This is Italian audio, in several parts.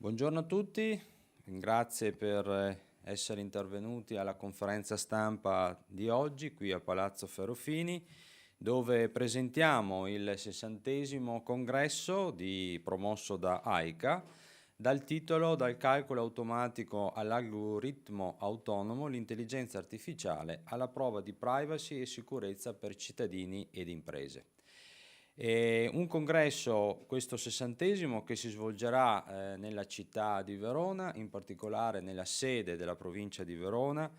Buongiorno a tutti, grazie per essere intervenuti alla conferenza stampa di oggi qui a Palazzo Ferrofini, dove presentiamo il 60° congresso promosso da AICA dal titolo "Dal calcolo automatico all'algoritmo autonomo, l'intelligenza artificiale alla prova di privacy e sicurezza per cittadini ed imprese". Un congresso, questo 60°, che si svolgerà nella città di Verona, in particolare nella sede della provincia di Verona,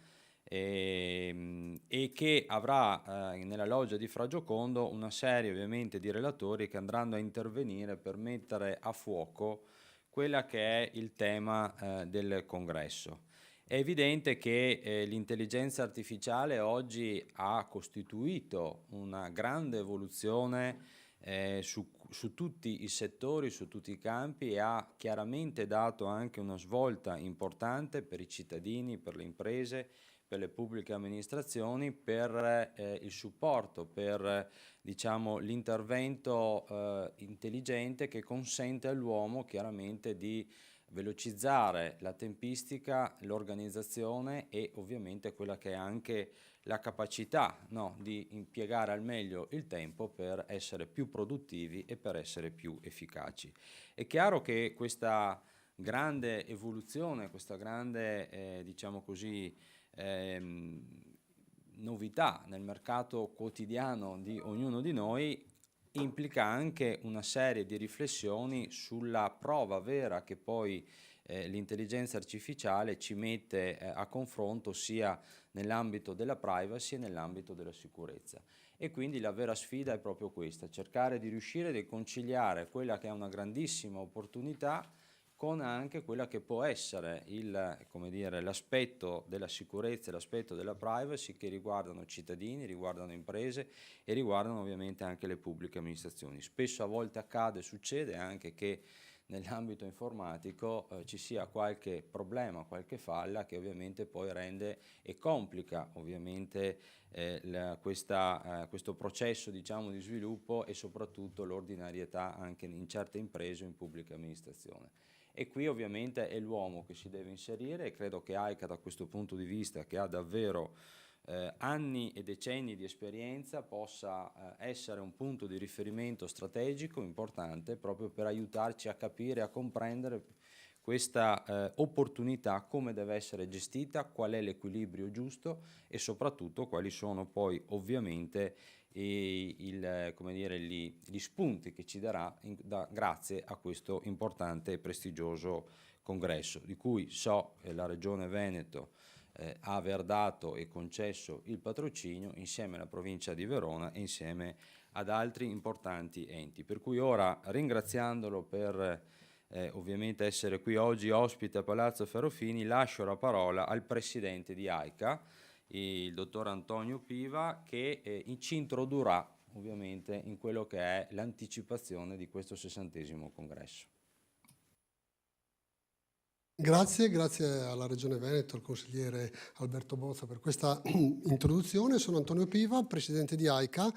e che avrà nella loggia di Fra Giocondo una serie ovviamente di relatori che andranno a intervenire per mettere a fuoco quella che è il tema del congresso. È evidente che l'intelligenza artificiale oggi ha costituito una grande evoluzione su tutti i settori, su tutti i campi, e ha chiaramente dato anche una svolta importante per i cittadini, per le imprese, per le pubbliche amministrazioni, per il supporto, per diciamo, l'intervento intelligente che consente all'uomo chiaramente di velocizzare la tempistica, l'organizzazione e ovviamente quella che è anche la capacità, no, di impiegare al meglio il tempo per essere più produttivi e per essere più efficaci. È chiaro che questa grande evoluzione, questa grande diciamo così, novità nel mercato quotidiano di ognuno di noi implica anche una serie di riflessioni sulla prova vera che poi l'intelligenza artificiale ci mette a confronto sia nell'ambito della privacy e nell'ambito della sicurezza. E quindi la vera sfida è proprio questa, cercare di riuscire a conciliare quella che è una grandissima opportunità con anche quella che può essere l'aspetto della sicurezza e l'aspetto della privacy che riguardano cittadini, riguardano imprese e riguardano ovviamente anche le pubbliche amministrazioni. Spesso a volte accade, succede anche che nell'ambito informatico ci sia qualche problema, qualche falla che ovviamente poi rende e complica ovviamente questo processo diciamo, di sviluppo e soprattutto l'ordinarietà anche in certe imprese o in pubblica amministrazione. E qui ovviamente è l'uomo che si deve inserire, e credo che AICA da questo punto di vista, che ha davvero anni e decenni di esperienza, possa essere un punto di riferimento strategico importante proprio per aiutarci a capire, a comprendere questa opportunità, come deve essere gestita, qual è l'equilibrio giusto e soprattutto quali sono poi ovviamente gli spunti che ci darà grazie a questo importante e prestigioso congresso, di cui so che la Regione Veneto ha aver dato e concesso il patrocinio insieme alla provincia di Verona e insieme ad altri importanti enti. Per cui ora, ringraziandolo per ovviamente essere qui oggi ospite a Palazzo Ferrofini, lascio la parola al presidente di AICA, il dottor Antonio Piva, che ci introdurrà ovviamente in quello che è l'anticipazione di questo 60° congresso. Grazie alla Regione Veneto, al consigliere Alberto Bozza per questa introduzione. Sono Antonio Piva, presidente di AICA.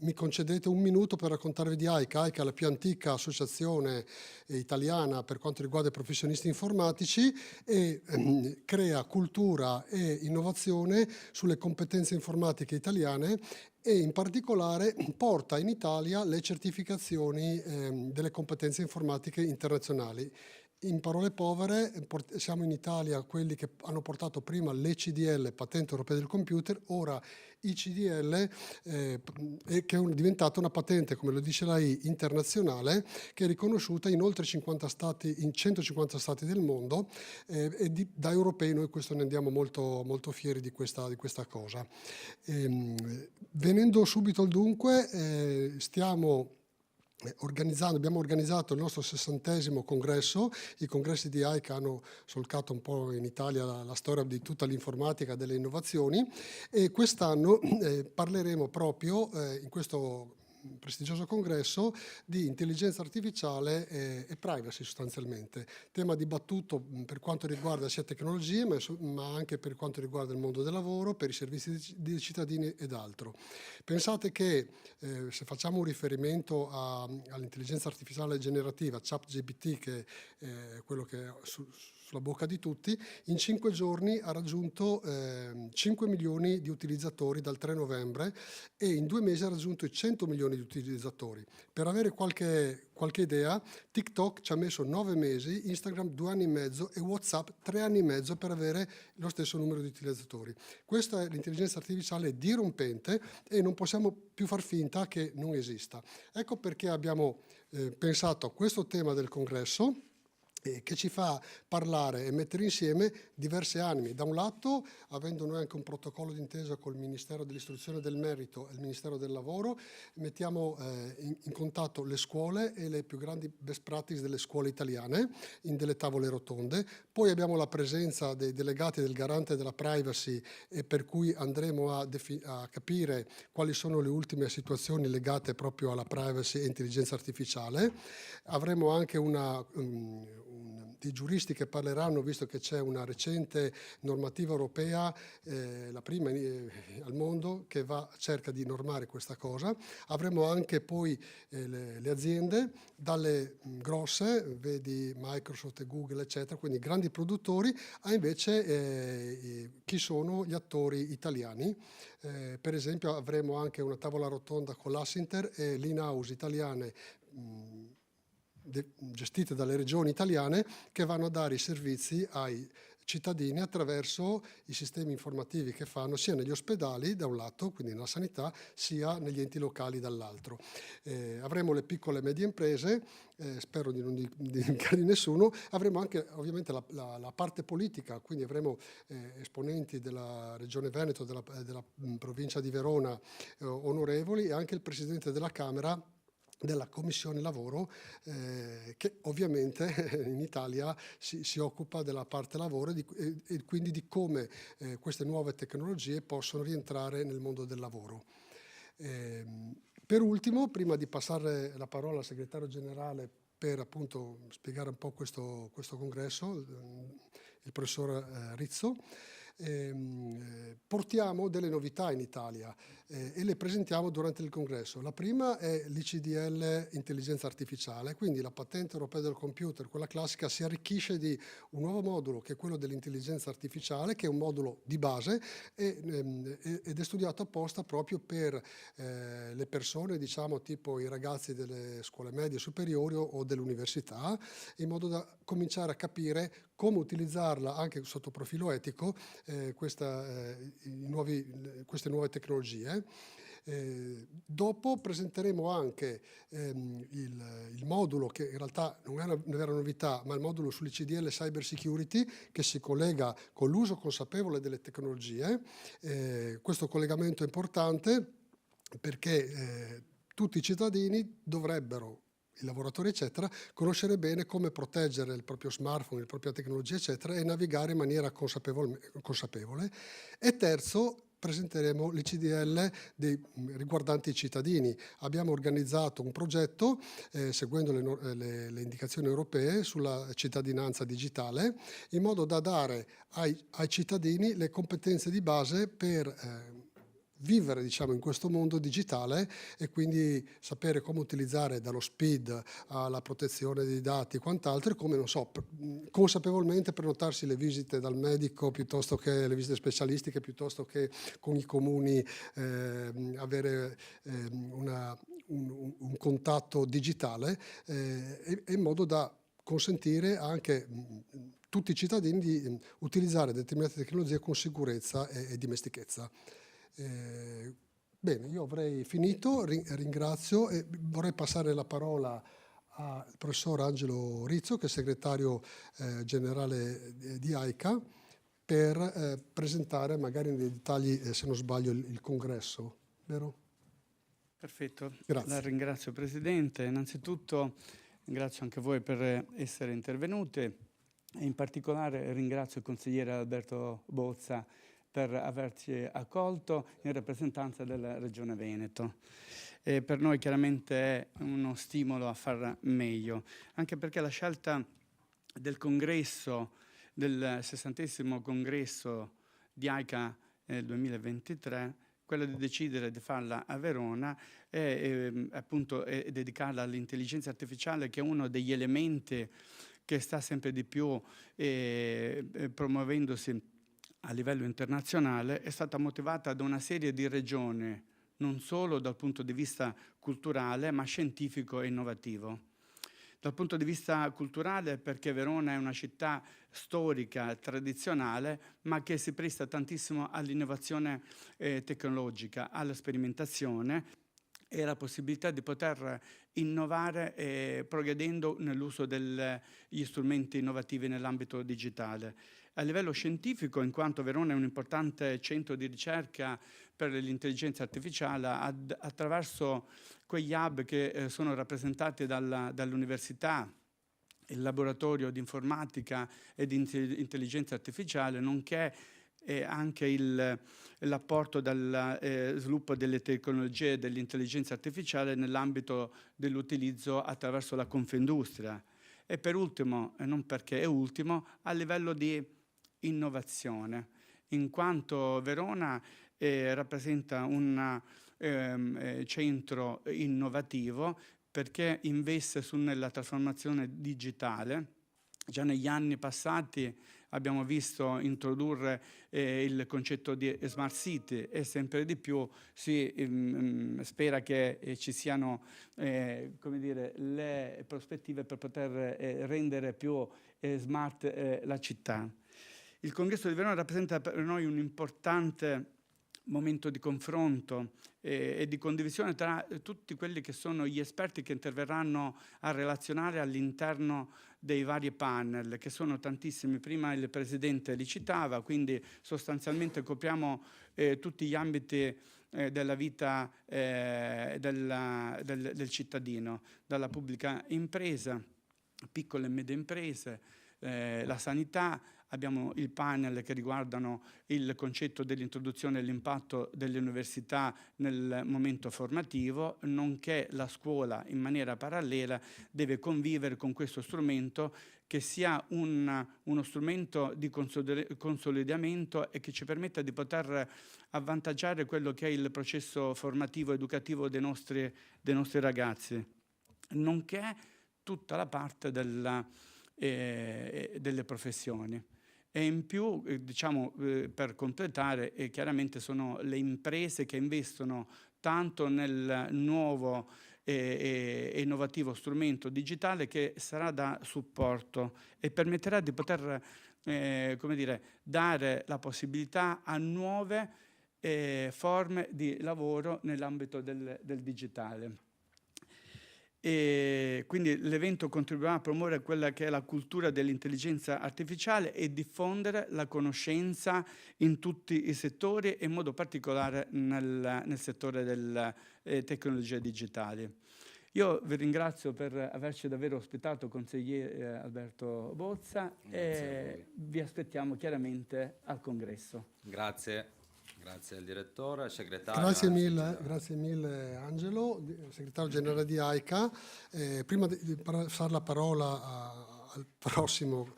Mi concedete un minuto per raccontarvi di AICA. AICA è la più antica associazione italiana per quanto riguarda i professionisti informatici e crea cultura e innovazione sulle competenze informatiche italiane e in particolare porta in Italia le certificazioni delle competenze informatiche internazionali. In parole povere, siamo in Italia quelli che hanno portato prima l'ECDL, Patente Europea del Computer, ora ICDL, che è diventata una patente, come lo dice lei, internazionale, che è riconosciuta in oltre 50 stati, in 150 stati del mondo, e da europei noi questo ne andiamo molto, molto fieri di questa cosa. Venendo subito al dunque, abbiamo organizzato il nostro 60° congresso. I congressi di AICA hanno solcato un po' in Italia la storia di tutta l'informatica, delle innovazioni, e quest'anno parleremo proprio in questo prestigioso congresso di intelligenza artificiale e privacy sostanzialmente, tema dibattuto per quanto riguarda sia tecnologie ma anche per quanto riguarda il mondo del lavoro, per i servizi dei cittadini ed altro. Pensate che se facciamo un riferimento all'intelligenza artificiale generativa, ChatGPT, che è quello che è sulla bocca di tutti, in 5 giorni ha raggiunto 5 milioni di utilizzatori dal 3 novembre e in 2 mesi ha raggiunto i 100 milioni di utilizzatori. Per avere qualche idea, TikTok ci ha messo 9 mesi, Instagram 2 anni e mezzo e WhatsApp 3 anni e mezzo per avere lo stesso numero di utilizzatori. Questa è l'intelligenza artificiale dirompente e non possiamo più far finta che non esista. Ecco perché abbiamo pensato a questo tema del congresso, che ci fa parlare e mettere insieme diverse anime. Da un lato, avendo noi anche un protocollo d'intesa col Ministero dell'Istruzione e del Merito e il Ministero del Lavoro, mettiamo in contatto le scuole e le più grandi best practice delle scuole italiane in delle tavole rotonde. Poi abbiamo la presenza dei delegati del Garante della Privacy, e per cui andremo a capire quali sono le ultime situazioni legate proprio alla privacy e intelligenza artificiale. Avremo anche dei giuristi che parleranno, visto che c'è una recente normativa europea, la prima al mondo, che cerca di normare questa cosa. Avremo anche poi le aziende, dalle grosse, vedi Microsoft e Google, eccetera, quindi grandi produttori, a invece chi sono gli attori italiani. Per esempio avremo anche una tavola rotonda con l'Assinter e l'in-house italiane gestite dalle regioni italiane, che vanno a dare i servizi ai cittadini attraverso i sistemi informativi che fanno sia negli ospedali da un lato, quindi nella sanità, sia negli enti locali dall'altro. Avremo le piccole e medie imprese, spero di non dimenticare nessuno. Avremo anche ovviamente la parte politica, quindi avremo esponenti della Regione Veneto, della provincia di Verona, onorevoli, e anche il Presidente della Camera della Commissione Lavoro, che ovviamente in Italia si occupa della parte lavoro e quindi di come queste nuove tecnologie possono rientrare nel mondo del lavoro. Per ultimo, prima di passare la parola al segretario generale per appunto spiegare un po' questo congresso, il professor Rizzo, portiamo delle novità in Italia e le presentiamo durante il congresso. La prima è l'ICDL intelligenza artificiale, quindi la patente europea del computer, quella classica, si arricchisce di un nuovo modulo che è quello dell'intelligenza artificiale, che è un modulo di base ed è studiato apposta proprio per le persone, diciamo tipo i ragazzi delle scuole medie superiori o dell'università, in modo da cominciare a capire come utilizzarla anche sotto profilo etico, queste nuove tecnologie. Dopo presenteremo anche il modulo, che in realtà non è una vera novità, ma il modulo sull'ICDL Cyber Security, che si collega con l'uso consapevole delle tecnologie. Questo collegamento è importante perché tutti i cittadini dovrebbero, i lavoratori eccetera, conoscere bene come proteggere il proprio smartphone, la propria tecnologia eccetera, e navigare in maniera consapevole. E terzo, presenteremo l'ICDL riguardanti i cittadini. Abbiamo organizzato un progetto seguendo le indicazioni europee sulla cittadinanza digitale, in modo da dare ai cittadini le competenze di base per vivere, diciamo, in questo mondo digitale, e quindi sapere come utilizzare dallo SPID alla protezione dei dati e quant'altro, e come, non so, consapevolmente prenotarsi le visite dal medico piuttosto che le visite specialistiche, piuttosto che con i comuni avere un contatto digitale, in modo da consentire anche tutti i cittadini di utilizzare determinate tecnologie con sicurezza e dimestichezza. Bene, io avrei finito, ringrazio e vorrei passare la parola al professor Angelo Rizzo, che è segretario generale di AICA, per presentare magari nei dettagli, se non sbaglio, il congresso, vero? Perfetto, Grazie. la ringrazio Presidente. Innanzitutto ringrazio anche voi per essere intervenute e in particolare ringrazio il consigliere Alberto Bozza per averci accolto in rappresentanza della Regione Veneto. E per noi chiaramente è uno stimolo a far meglio, anche perché la scelta del congresso, del 60° congresso di AICA nel 2023, quella di decidere di farla a Verona e appunto dedicarla all'intelligenza artificiale, che è uno degli elementi che sta sempre di più promuovendosi a livello internazionale, è stata motivata da una serie di ragioni, non solo dal punto di vista culturale, ma scientifico e innovativo. Dal punto di vista culturale, perché Verona è una città storica, tradizionale, ma che si presta tantissimo all'innovazione tecnologica, alla sperimentazione e alla possibilità di poter innovare progredendo nell'uso degli strumenti innovativi nell'ambito digitale. A livello scientifico, in quanto Verona è un importante centro di ricerca per l'intelligenza artificiale, attraverso quegli hub che sono rappresentati dall'università, il laboratorio di informatica e di intelligenza artificiale, nonché anche l'apporto dal sviluppo delle tecnologie dell'intelligenza artificiale nell'ambito dell'utilizzo attraverso la Confindustria. E per ultimo, e non perché è ultimo, a livello di innovazione, in quanto Verona rappresenta un centro innovativo, perché investe nella trasformazione digitale. Già negli anni passati abbiamo visto introdurre il concetto di smart city e sempre di più si spera che ci siano come dire, le prospettive per poter rendere più smart la città. Il Congresso di Verona rappresenta per noi un importante momento di confronto e di condivisione tra tutti quelli che sono gli esperti che interverranno a relazionare all'interno dei vari panel, che sono tantissimi. Prima il Presidente li citava, quindi sostanzialmente copriamo tutti gli ambiti della vita del cittadino, dalla pubblica impresa, piccole e medie imprese, la sanità. Abbiamo il panel che riguardano il concetto dell'introduzione e l'impatto delle università nel momento formativo, nonché la scuola in maniera parallela deve convivere con questo strumento, che sia uno strumento di consolidamento e che ci permetta di poter avvantaggiare quello che è il processo formativo educativo dei nostri ragazzi, nonché tutta la parte delle professioni. E in più, diciamo, per completare, chiaramente sono le imprese che investono tanto nel nuovo e innovativo strumento digitale, che sarà da supporto e permetterà di poter come dire, dare la possibilità a nuove forme di lavoro nell'ambito del digitale. E quindi l'evento contribuirà a promuovere quella che è la cultura dell'intelligenza artificiale e diffondere la conoscenza in tutti i settori e in modo particolare nel settore delle tecnologie digitali. Io vi ringrazio per averci davvero ospitato, consigliere Alberto Bozza, e vi aspettiamo chiaramente al congresso. Grazie. Grazie al direttore, al segretario. Grazie mille Angelo, segretario generale di AICA. Prima di passare la parola al prossimo,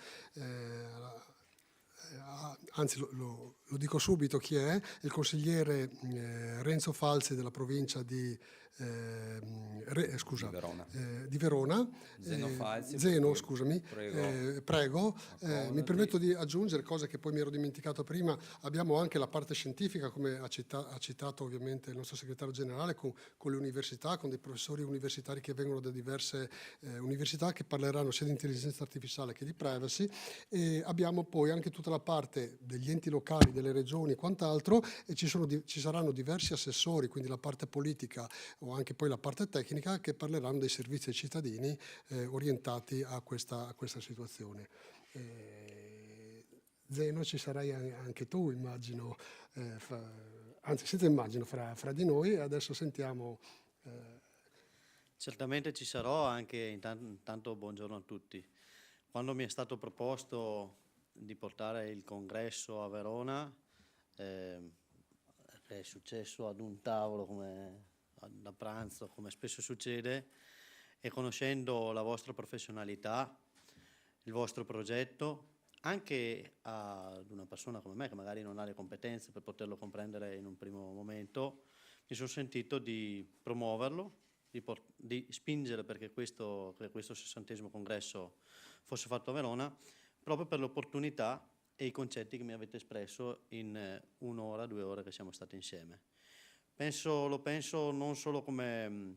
anzi lo dico subito chi è, il consigliere Renzo Falzi della provincia di Verona. Zeno, scusami, prego. Mi permetto di aggiungere cose che poi mi ero dimenticato prima. Abbiamo anche la parte scientifica, come ha citato ovviamente il nostro segretario generale, con le università, con dei professori universitari che vengono da diverse università, che parleranno sia di intelligenza artificiale che di privacy. E abbiamo poi anche tutta la parte degli enti locali, delle regioni e quant'altro, e ci saranno diversi assessori, quindi la parte politica o anche poi la parte tecnica, che parleranno dei servizi ai cittadini orientati a questa situazione. Zeno, ci sarai anche tu, immagino, anzi senza immagino, fra di noi, e adesso sentiamo. Certamente ci sarò, anche intanto buongiorno a tutti. Quando mi è stato proposto di portare il congresso a Verona, che è successo ad un tavolo da pranzo, come spesso succede, e conoscendo la vostra professionalità, il vostro progetto, anche ad una persona come me che magari non ha le competenze per poterlo comprendere in un primo momento, mi sono sentito di promuoverlo, di spingere perché questo 60° congresso fosse fatto a Verona, proprio per l'opportunità e i concetti che mi avete espresso in 1 ora, 2 ore che siamo stati insieme. Lo penso non solo come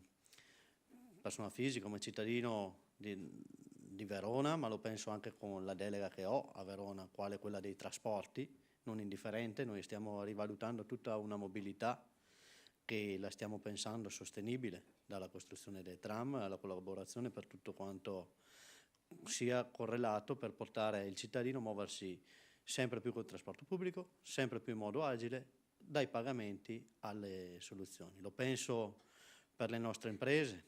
persona fisica, come cittadino di Verona, ma lo penso anche con la delega che ho a Verona, quale quella dei trasporti, non indifferente. Noi stiamo rivalutando tutta una mobilità che la stiamo pensando sostenibile, dalla costruzione dei tram alla collaborazione per tutto quanto sia correlato per portare il cittadino a muoversi sempre più col trasporto pubblico, sempre più in modo agile, dai pagamenti alle soluzioni. Lo penso per le nostre imprese,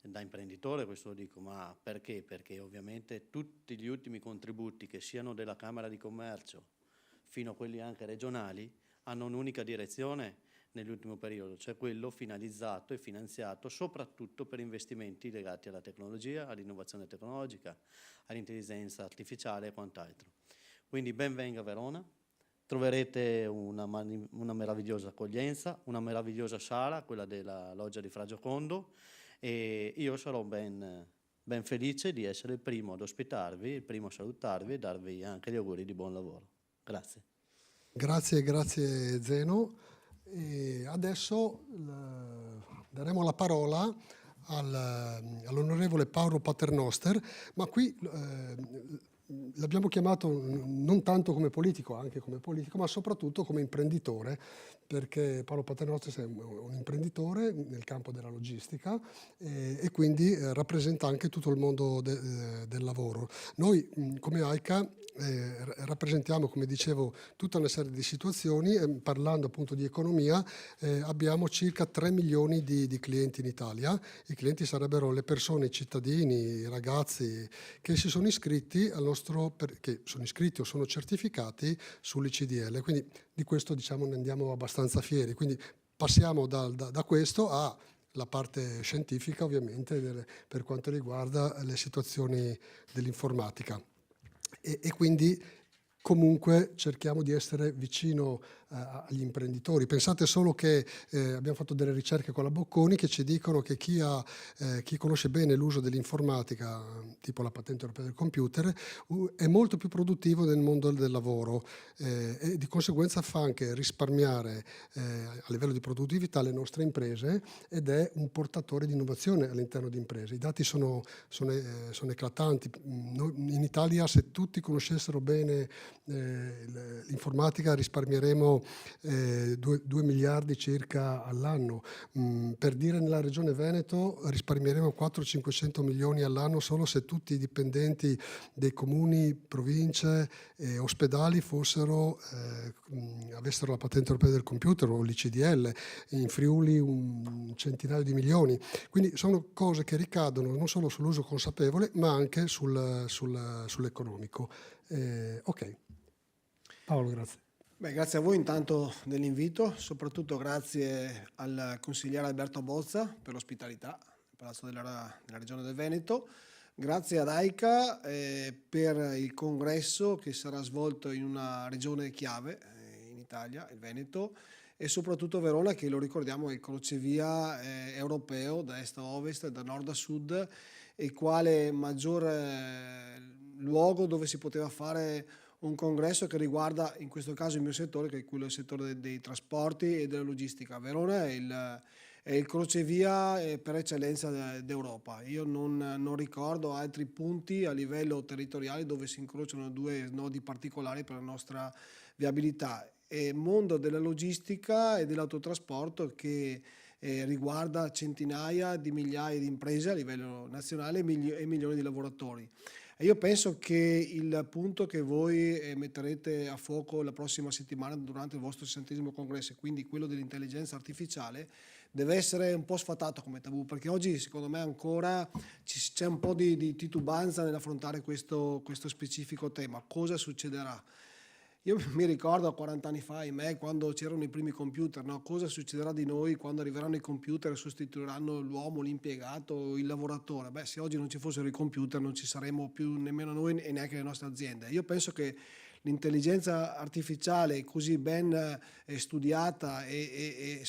da imprenditore questo lo dico, ma perché? Perché ovviamente tutti gli ultimi contributi, che siano della Camera di Commercio fino a quelli anche regionali, hanno un'unica direzione nell'ultimo periodo, cioè quello finalizzato e finanziato soprattutto per investimenti legati alla tecnologia, all'innovazione tecnologica, all'intelligenza artificiale e quant'altro. Quindi ben venga Verona, troverete una meravigliosa accoglienza, una meravigliosa sala, quella della Loggia di Fra Giocondo, e io sarò ben felice di essere il primo ad ospitarvi, il primo a salutarvi e darvi anche gli auguri di buon lavoro. Grazie. Grazie Zeno. E adesso daremo la parola all'onorevole Paolo Paternoster, ma qui l'abbiamo chiamato non tanto come politico, anche come politico, ma soprattutto come imprenditore, perché Paolo Paternoster è un imprenditore nel campo della logistica e quindi rappresenta anche tutto il mondo del lavoro. Noi come AICA rappresentiamo, come dicevo, tutta una serie di situazioni. Parlando appunto di economia, abbiamo circa 3 milioni di clienti in Italia. I clienti sarebbero le persone, i cittadini, i ragazzi che si sono iscritti che sono iscritti o sono certificati sull'ICDL. Quindi di questo, diciamo, ne andiamo abbastanza fieri. Quindi passiamo da questo alla parte scientifica, ovviamente, per quanto riguarda le situazioni dell'informatica. E quindi comunque cerchiamo di essere vicino agli imprenditori. Pensate solo che abbiamo fatto delle ricerche con la Bocconi che ci dicono che chi conosce bene l'uso dell'informatica, tipo la patente europea del computer, è molto più produttivo nel mondo del lavoro e di conseguenza fa anche risparmiare a livello di produttività le nostre imprese ed è un portatore di innovazione all'interno di imprese. I dati sono eclatanti. In Italia, se tutti conoscessero bene l'informatica, risparmieremo 2 miliardi circa all'anno. Per dire, nella regione Veneto risparmieremo 400-500 milioni all'anno solo se tutti i dipendenti dei comuni, province e ospedali avessero la patente europea del computer o l'ICDL. In Friuli un centinaio di milioni. Quindi sono cose che ricadono non solo sull'uso consapevole ma anche sull'economico. Ok. Paolo, grazie. Beh, grazie a voi intanto dell'invito, soprattutto grazie al consigliere Alberto Bozza per l'ospitalità nel Palazzo della Regione del Veneto, grazie ad AICA per il congresso che sarà svolto in una regione chiave in Italia, il Veneto, e soprattutto Verona, che lo ricordiamo è il crocevia europeo da est a ovest, da nord a sud, e quale maggior luogo dove si poteva fare un congresso che riguarda in questo caso il mio settore, che è quello del settore dei trasporti e della logistica. Verona è il crocevia per eccellenza d'Europa. Io non ricordo altri punti a livello territoriale dove si incrociano 2 nodi particolari per la nostra viabilità. È mondo della logistica e dell'autotrasporto che riguarda centinaia di migliaia di imprese a livello nazionale e milioni di lavoratori. E io penso che il punto che voi metterete a fuoco la prossima settimana durante il vostro 60° congresso, quindi quello dell'intelligenza artificiale, deve essere un po' sfatato come tabù, perché oggi secondo me ancora c'è un po' di titubanza nell'affrontare questo specifico tema. Cosa succederà? Io mi ricordo 40 anni fa, ahimè, quando c'erano i primi computer, no? Cosa succederà di noi quando arriveranno i computer e sostituiranno l'uomo, l'impiegato, il lavoratore? Beh, se oggi non ci fossero i computer non ci saremmo più nemmeno noi e neanche le nostre aziende. Io penso che l'intelligenza artificiale così ben studiata e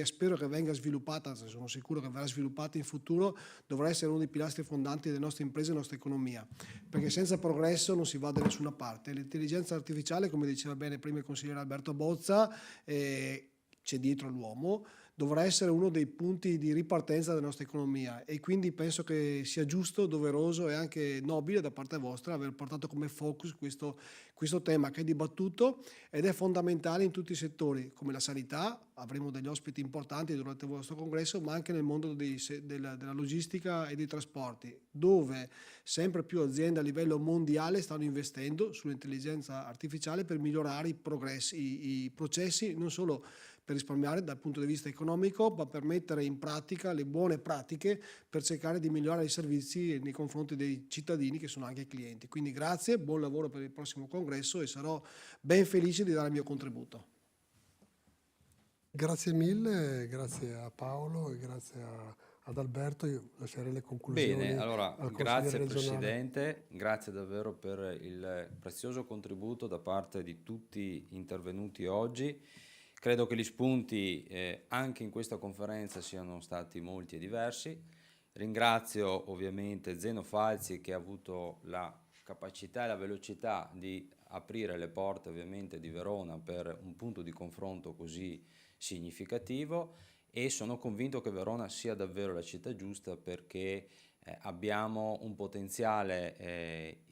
spero che venga sviluppata, sono sicuro che verrà sviluppata in futuro, dovrà essere uno dei pilastri fondanti delle nostre imprese e della nostra economia, perché senza progresso non si va da nessuna parte. L'intelligenza artificiale, come diceva bene prima il consigliere Alberto Bozza, c'è dietro l'uomo, dovrà essere uno dei punti di ripartenza della nostra economia, e quindi penso che sia giusto, doveroso e anche nobile da parte vostra aver portato come focus questo tema, che è dibattuto ed è fondamentale in tutti i settori, come la sanità. Avremo degli ospiti importanti durante il vostro congresso, ma anche nel mondo della logistica e dei trasporti, dove sempre più aziende a livello mondiale stanno investendo sull'intelligenza artificiale per migliorare i processi, non solo per risparmiare dal punto di vista economico, ma per mettere in pratica le buone pratiche per cercare di migliorare i servizi nei confronti dei cittadini, che sono anche i clienti. Quindi grazie, buon lavoro per il prossimo congresso e sarò ben felice di dare il mio contributo. Grazie mille, grazie a Paolo e grazie ad Alberto. Io lascerei le conclusioni. Bene, allora al consigliere grazie regionale. Presidente, grazie davvero per il prezioso contributo da parte di tutti gli intervenuti oggi. Credo che gli spunti anche in questa conferenza siano stati molti e diversi. Ringrazio ovviamente Zeno Falzi, che ha avuto la capacità e la velocità di aprire le porte ovviamente di Verona per un punto di confronto così significativo, e sono convinto che Verona sia davvero la città giusta, perché abbiamo un potenziale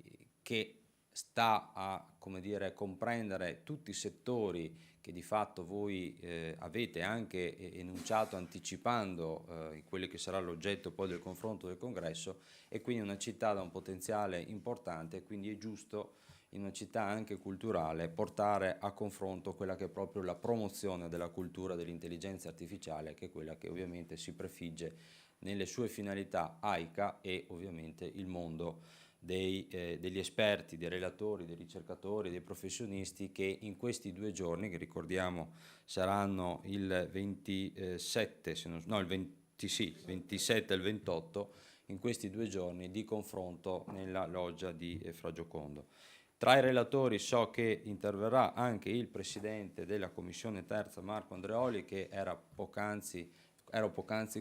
che sta a, come dire, comprendere tutti i settori che di fatto voi avete anche enunciato anticipando quello che sarà l'oggetto poi del confronto del congresso, e quindi una città da un potenziale importante. Quindi è giusto, in una città anche culturale, portare a confronto quella che è proprio la promozione della cultura dell'intelligenza artificiale, che è quella che ovviamente si prefigge nelle sue finalità AICA, e ovviamente il mondo degli esperti, dei relatori, dei ricercatori, dei professionisti, che in questi 2 giorni, che ricordiamo saranno il 27 e il 28, in questi 2 giorni di confronto nella loggia di Fragiocondo. Tra i relatori so che interverrà anche il Presidente della Commissione Terza, Marco Andreoli, che ero poc'anzi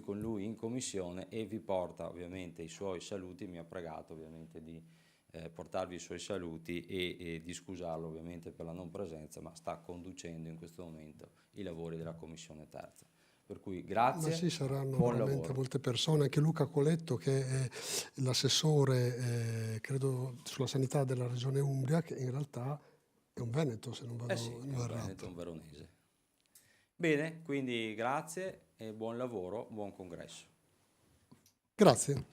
con lui in commissione, e vi porta ovviamente i suoi saluti. Mi ha pregato ovviamente di portarvi i suoi saluti e di scusarlo ovviamente per la non presenza, ma sta conducendo in questo momento i lavori della Commissione Terza. Per cui grazie. Ma sì, saranno buon veramente lavoro. molte persone, anche Luca Coletto, che è l'assessore, credo, sulla sanità della Regione Umbria, che in realtà è un veneto, se non vado Sì, è in un errato. veneto, un veronese. Bene, quindi grazie e buon lavoro, buon congresso. Grazie.